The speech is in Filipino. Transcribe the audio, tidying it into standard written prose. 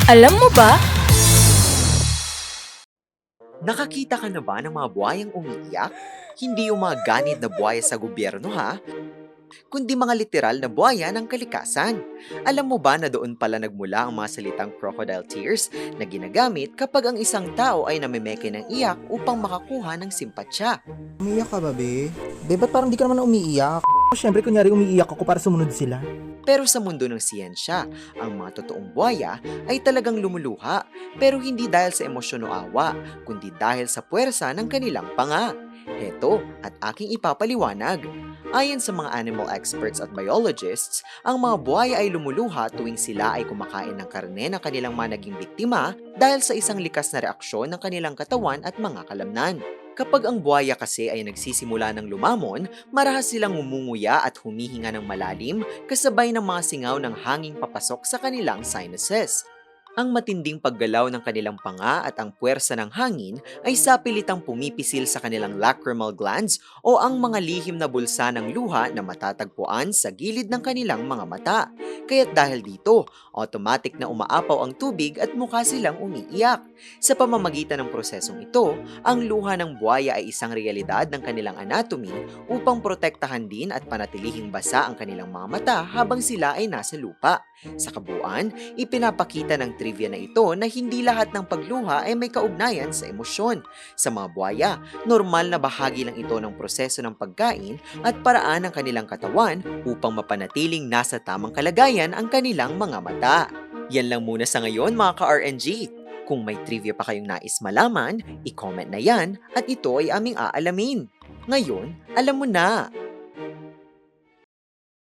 Alam mo ba? Nakakita ka na ba ng mga buhayang umiiyak? Hindi yung mga ganid na buhaya sa gobyerno ha, kundi mga literal na buhaya ng kalikasan. Alam mo ba na doon pala nagmula ang mga salitang crocodile tears na ginagamit kapag ang isang tao ay namimeke ng iyak upang makakuha ng simpatsya? Umiiyak ka ba, be? Be, ba't parang di ka naman umiiyak? Siyempre, kunyari umiiyak ako para sumunod sila. Pero sa mundo ng siyensya, ang mga totoong buhaya ay talagang lumuluha, pero hindi dahil sa emosyon o awa, kundi dahil sa puwersa ng kanilang panga. Heto at aking ipapaliwanag. Ayon sa mga animal experts at biologists, ang mga buhaya ay lumuluha tuwing sila ay kumakain ng karne ng kanilang mga naging biktima dahil sa isang likas na reaksyon ng kanilang katawan at mga kalamnan. Kapag ang buhaya kasi ay nagsisimula ng lumamon, marahas silang ngumunguya at humihinga ng malalim kasabay ng mga singaw ng hanging papasok sa kanilang sinuses. Ang matinding paggalaw ng kanilang panga at ang puwersa ng hangin ay sapilitang pumipisil sa kanilang lacrimal glands o ang mga lihim na bulsa ng luha na matatagpuan sa gilid ng kanilang mga mata. Kaya't dahil dito, automatic na umaapaw ang tubig at mukha silang umiiyak. Sa pamamagitan ng prosesong ito, ang luha ng buhaya ay isang realidad ng kanilang anatomy upang protektahan din at panatilihing basa ang kanilang mga mata habang sila ay nasa lupa. Sa kabuuan, ipinapakita ng trivia na ito na hindi lahat ng pagluha ay may kaugnayan sa emosyon. Sa mga buhaya, normal na bahagi lang ito ng proseso ng pagkain at paraan ng kanilang katawan upang mapanatiling nasa tamang kalagayan ang kanilang mga mata. Yan lang muna sa ngayon mga ka-RNG. Kung may trivia pa kayong nais malaman, i-comment na yan at ito ay aming aalamin. Ngayon, alam mo na!